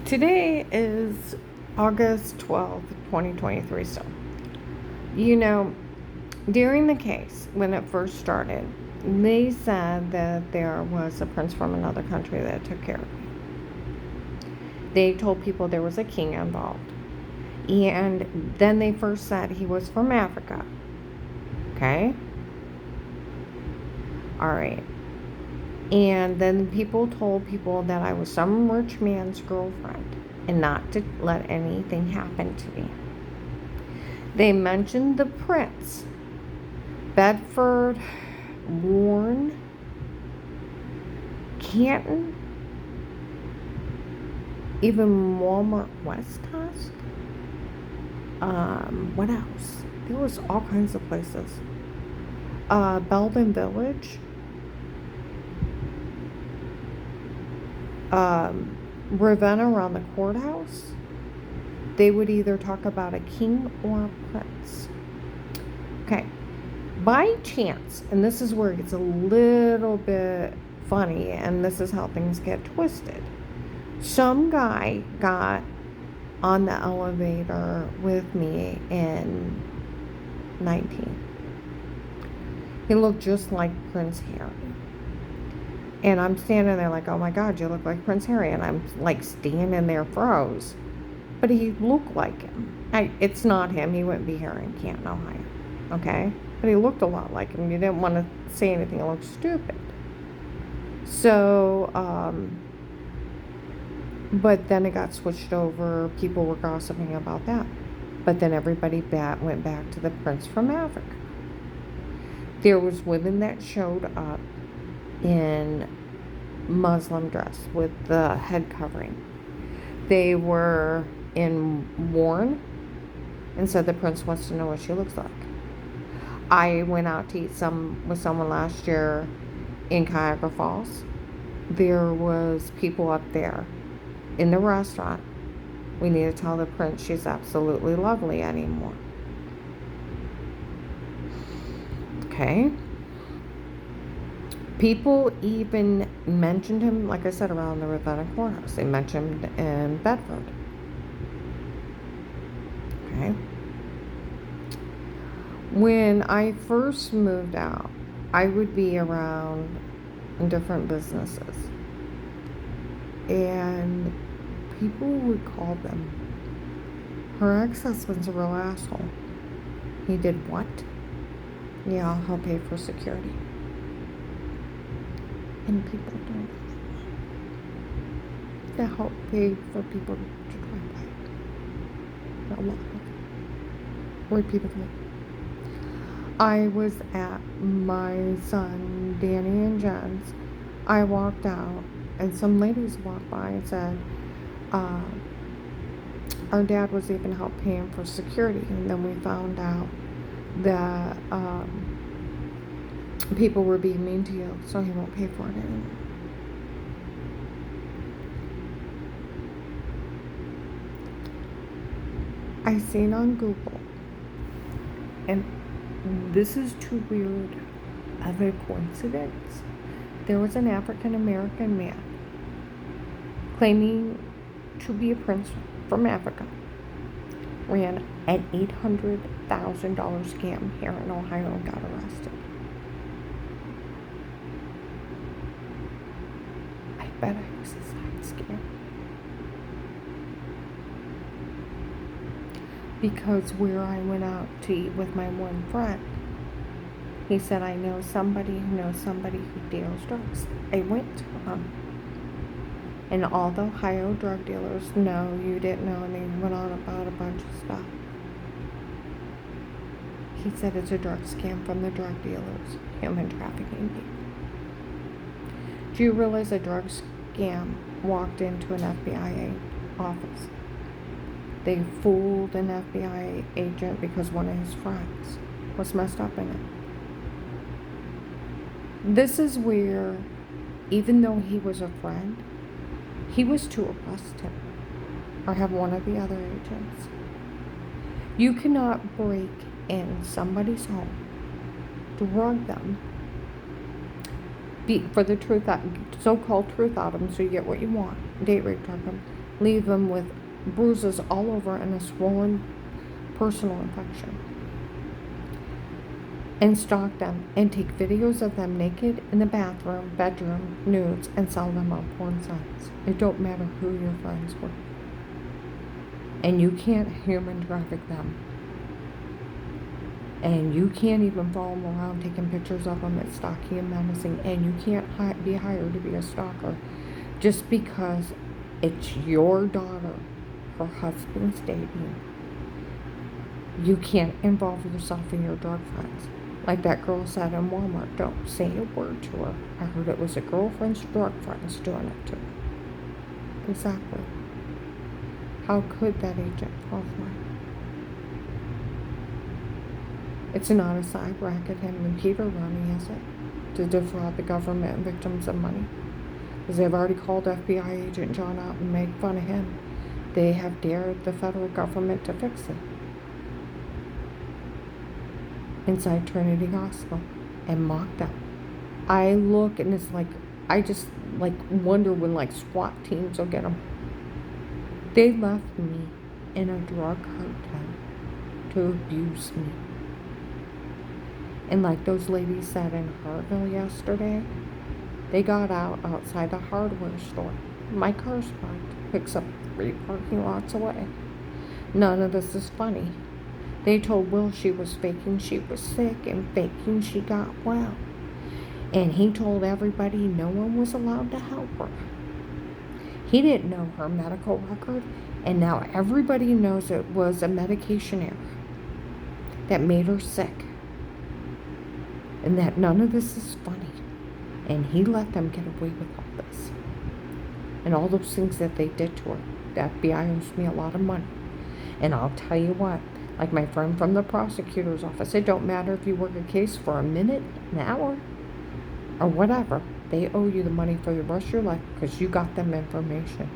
Today is August 12th, 2023 still. You know, during the case, when it first started, they said that there was a prince from another country that took care of me. They told people there was a king involved. And then they first said he was from Africa. Okay? All right. And then people told people that I was some rich man's girlfriend and not to let anything happen to me. They mentioned the prince, Bedford, Warren, Canton, even Walmart Westhurst. What else? There was all kinds of places. Belden Village. Ravenna around the courthouse. They would either talk about a king or a prince. Okay. By chance, and this is where it gets a little bit funny, and this is how things get twisted. Some guy got on the elevator with me in 19. He looked just like Prince Harry. And I'm standing there like, oh my God, you look like Prince Harry. And I'm like standing there froze. But he looked like him. It's not him. He wouldn't be here in Canton, Ohio. Okay? But he looked a lot like him. You didn't want to say anything. It looked stupid. So, but then it got switched over. People were gossiping about that. But then everybody went back to the prince from Africa. There was women that showed up in Muslim dress with the head covering. They were in Warren and said the prince wants to know what she looks like. I went out to eat with someone last year in Niagara Falls. There was people up there in the restaurant. We need to tell the prince she's absolutely lovely anymore. Okay. People even mentioned him, like I said, around the Ravenna courthouse. They mentioned him in Bedford. Okay. When I first moved out, I would be around different businesses. And people would call them, her ex-husband's a real asshole. He did what? Yeah, he'll pay for security. And people don't to help pay for people to drive by. A lot of them. Repeatedly. I was at my son Danny and Jen's. I walked out and some ladies walked by and said, our dad was even help paying for security. And then we found out that people were being mean to you, so he won't pay for it anymore. I seen on Google, and this is too weird of a coincidence. There was an African American man claiming to be a prince from Africa, ran an $800,000 scam here in Ohio and got arrested. I bet I was a side scam. Because where I went out to eat with my one friend, he said, I know somebody who knows somebody who deals drugs. I went to him. And all the Ohio drug dealers know you didn't know, and they went on about a bunch of stuff. He said it's a drug scam from the drug dealers, human trafficking people. Do you realize a drug scam walked into an FBI office? They fooled an FBI agent because one of his friends was messed up in it. This is where, even though he was a friend, he was to arrest him or have one of the other agents. You cannot break in somebody's home, drug them, for the truth, so-called truth out of them, so you get what you want, date rape, drug them, leave them with bruises all over and a swollen personal infection, and stalk them and take videos of them naked in the bathroom, bedroom, nudes, and sell them on porn sites. It don't matter who your friends were. And you can't human traffic them. And you can't even follow them around taking pictures of them. It's stalking and menacing. And you can't be hired to be a stalker just because it's your daughter, her husband's dating. You can't involve yourself in your drug friends. Like that girl said in Walmart, don't say a word to her. I heard it was a girlfriend's drug friends doing it to her. Exactly. How could that agent fall for it? It's not a side racket him and Peter running, is it? To defraud the government and victims of money. Because they've already called FBI agent John out and made fun of him. They have dared the federal government to fix it. Inside Trinity Hospital and mocked them. I look and it's like, I just like wonder when like SWAT teams will get them. They left me in a drug cartel to abuse me. And like those ladies said in Hartville yesterday, they got out outside the hardware store. My car's parked, picks up 3 parking lots away. None of this is funny. They told Will she was faking she was sick and faking she got well. And he told everybody no one was allowed to help her. He didn't know her medical record, and now everybody knows it was a medication error that made her sick. And that none of this is funny. And he let them get away with all this. And all those things that they did to her. The FBI owes me a lot of money. And I'll tell you what, like my friend from the prosecutor's office, it don't matter if you work a case for a minute, an hour, or whatever. They owe you the money for the rest of your life because you got them information.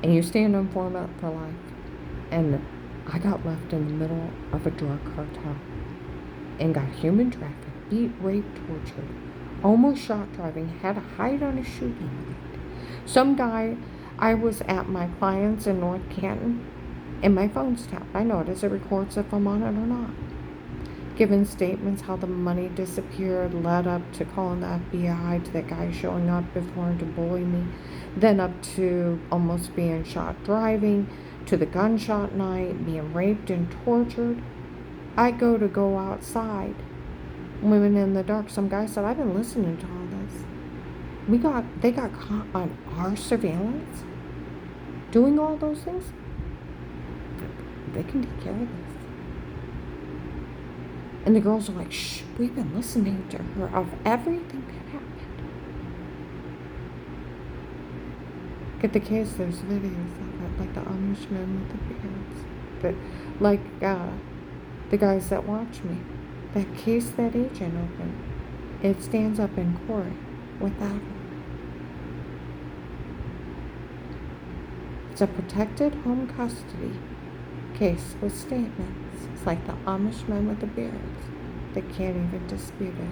And you stand informant for life. And I got left in the middle of a drug cartel and got human trafficked, beat, raped, tortured, almost shot driving, had to hide on a shooting night. Some guy, I was at my client's in North Canton, and my phone's tapped. I know it, as it records if I'm on it or not. Giving statements how the money disappeared, led up to calling the FBI, to that guy showing up before him to bully me, then up to almost being shot driving, to the gunshot night, being raped and tortured. I go outside. Women in the dark. Some guy said, I've been listening to all this. They got caught on our surveillance doing all those things. They can take care of this. And the girls are like, shh, we've been listening to her of everything that happened. Get the case, there's videos of it, like the Amish men with the beards. But like the guys that watch me. That case that agent opened, it stands up in court without her. It's a protected home custody case with statements. It's like the Amish men with the beards. They can't even dispute it.